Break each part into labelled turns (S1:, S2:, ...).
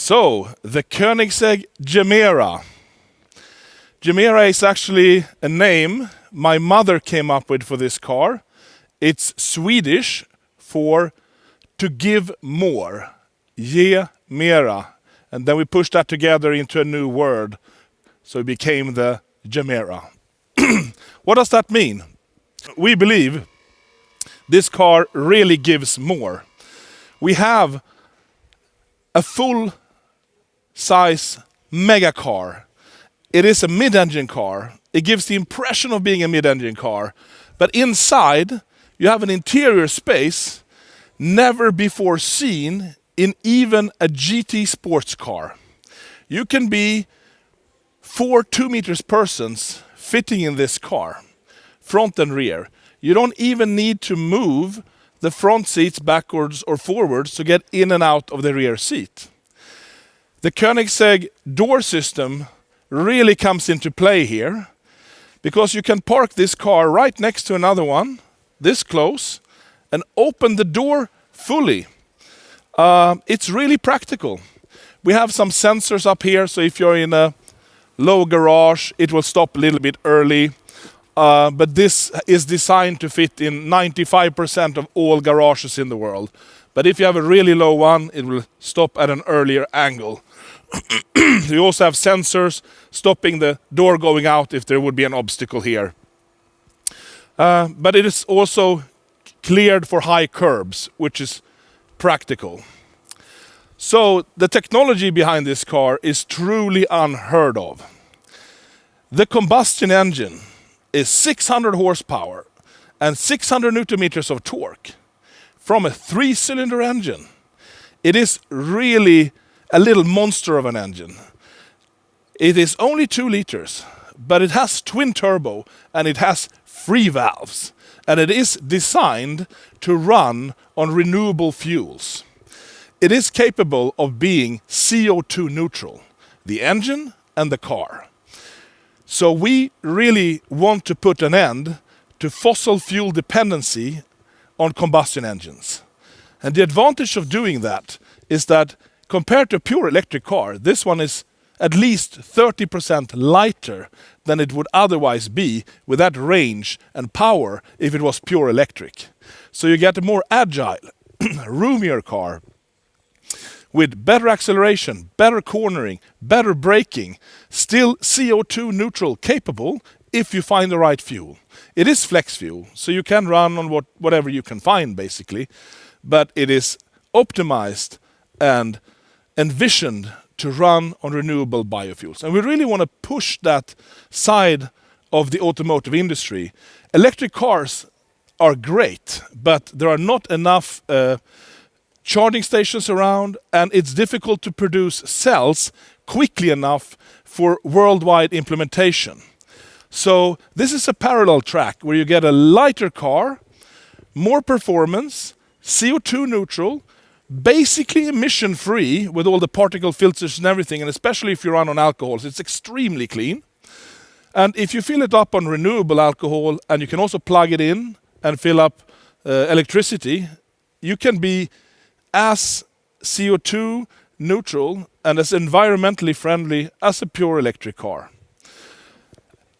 S1: So, the Koenigsegg Gemera. Gemera is actually a name my mother came up with for this car. It's Swedish for to give more. Gemera. And then we pushed that together into a new word. So it became the Gemera. What does that mean? We believe this car really gives more. We have a full-size megacar. It is a mid-engine car. It gives the impression of being a mid-engine car. But inside, you have an interior space never before seen in even a GT sports car. You can be 4 2-meter persons fitting in this car, front and rear. You don't even need to move the front seats backwards or forwards to get in and out of the rear seat. The Koenigsegg door system really comes into play here because you can park this car right next to another one, this close, and open the door fully. It's really practical. We have some sensors up here, so if you're in a low garage, it will stop a little bit early. But this is designed to fit in 95% of all garages in the world. But if you have a really low one, it will stop at an earlier angle. You also have sensors stopping the door going out if there would be an obstacle here. But it is also cleared for high curbs, which is practical. So the technology behind this car is truly unheard of. The combustion engine is 600 horsepower and 600 newton meters of torque from a 3-cylinder engine. It is really a little monster of an engine. It is only 2 liters, but it has twin turbo and it has 3 valves. And it is designed to run on renewable fuels. It is capable of being CO2 neutral, the engine and the car. So we really want to put an end to fossil fuel dependency on combustion engines. And the advantage of doing that is that compared to a pure electric car, this one is at least 30% lighter than it would otherwise be with that range and power if it was pure electric. So you get a more agile, roomier car with better acceleration, better cornering, better braking, still CO2 neutral capable if you find the right fuel. It is flex fuel, so you can run on whatever you can find basically, but it is optimized and envisioned to run on renewable biofuels. And we really want to push that side of the automotive industry. Electric cars are great, but there are not enough charging stations around, and it's difficult to produce cells quickly enough for worldwide implementation. So this is a parallel track where you get a lighter car, more performance, CO2 neutral, basically emission-free with all the particle filters and everything, and especially if you run on alcohols, it's extremely clean. And if you fill it up on renewable alcohol, and you can also plug it in and fill up electricity, you can be as CO2 neutral and as environmentally friendly as a pure electric car.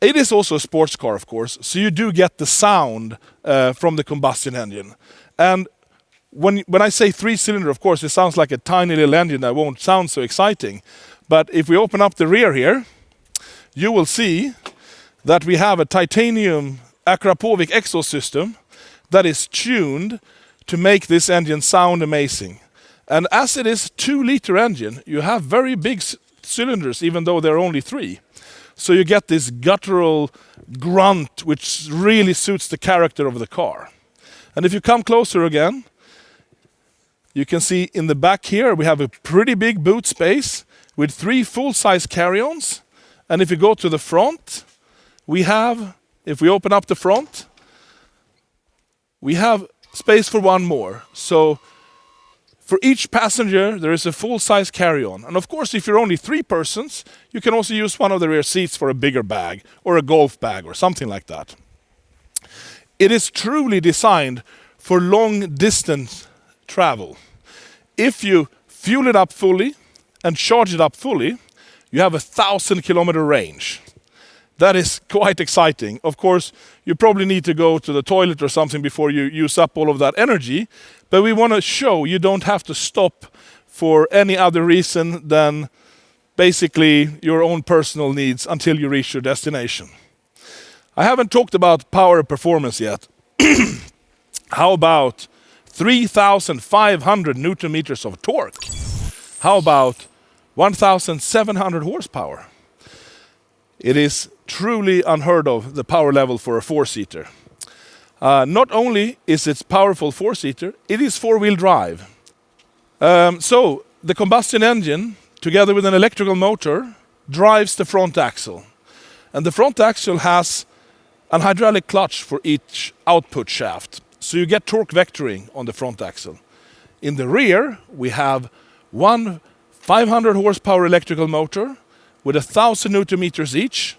S1: It is also a sports car, of course, so you do get the sound from the combustion engine. And when I say 3-cylinder, of course, it sounds like a tiny little engine that won't sound so exciting. But if we open up the rear here, you will see that we have a titanium Akrapovic exhaust system that is tuned to make this engine sound amazing. And as it is a 2-liter engine, you have very big cylinders, even though they're only 3. So you get this guttural grunt, which really suits the character of the car. And if you come closer again, you can see in the back here, we have a pretty big boot space with 3 full-size carry-ons. And if you go to the front, we have, if we open up the front, we have space for one more. So for each passenger, there is a full-size carry-on. And of course, if you're only 3 persons, you can also use one of the rear seats for a bigger bag or a golf bag or something like that. It is truly designed for long-distance travel. If you fuel it up fully and charge it up fully, you have a 1,000-kilometer range. That is quite exciting. Of course, you probably need to go to the toilet or something before you use up all of that energy. But we want to show you don't have to stop for any other reason than basically your own personal needs until you reach your destination. I haven't talked about power and performance yet. How about 3,500 Newton meters of torque? How about 1,700 horsepower? It is truly unheard of, the power level for a four-seater. Not only is it powerful four-seater, it is four-wheel drive. So the combustion engine, together with an electrical motor, drives the front axle. And the front axle has an hydraulic clutch for each output shaft. So you get torque vectoring on the front axle. In the rear, we have one 500 horsepower electrical motor with 1,000 Newton meters each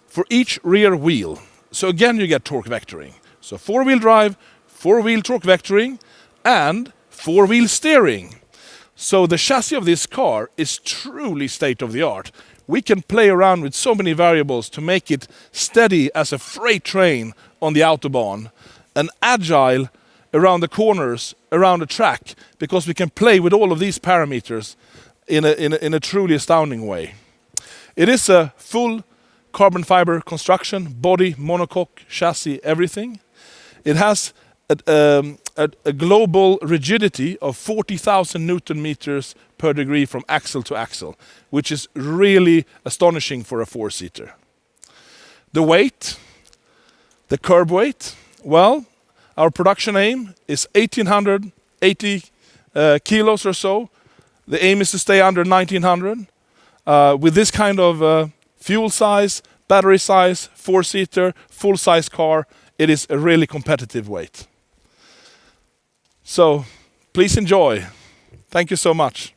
S1: for each rear wheel. So again, you get torque vectoring. So four-wheel drive, four-wheel torque vectoring, and four-wheel steering. So the chassis of this car is truly state-of-the-art. We can play around with so many variables to make it steady as a freight train on the Autobahn and agile around the corners, around the track, because we can play with all of these parameters in a truly astounding way. It is a full carbon fiber construction, body, monocoque, chassis, everything. It has a global rigidity of 40,000 Newton meters per degree from axle to axle, which is really astonishing for a four-seater. The weight, the curb weight, well, our production aim is 1,880 kilos or so. The aim is to stay under 1,900. With this kind of fuel size, battery size, four-seater, full-size car, it is a really competitive weight. So please enjoy. Thank you so much.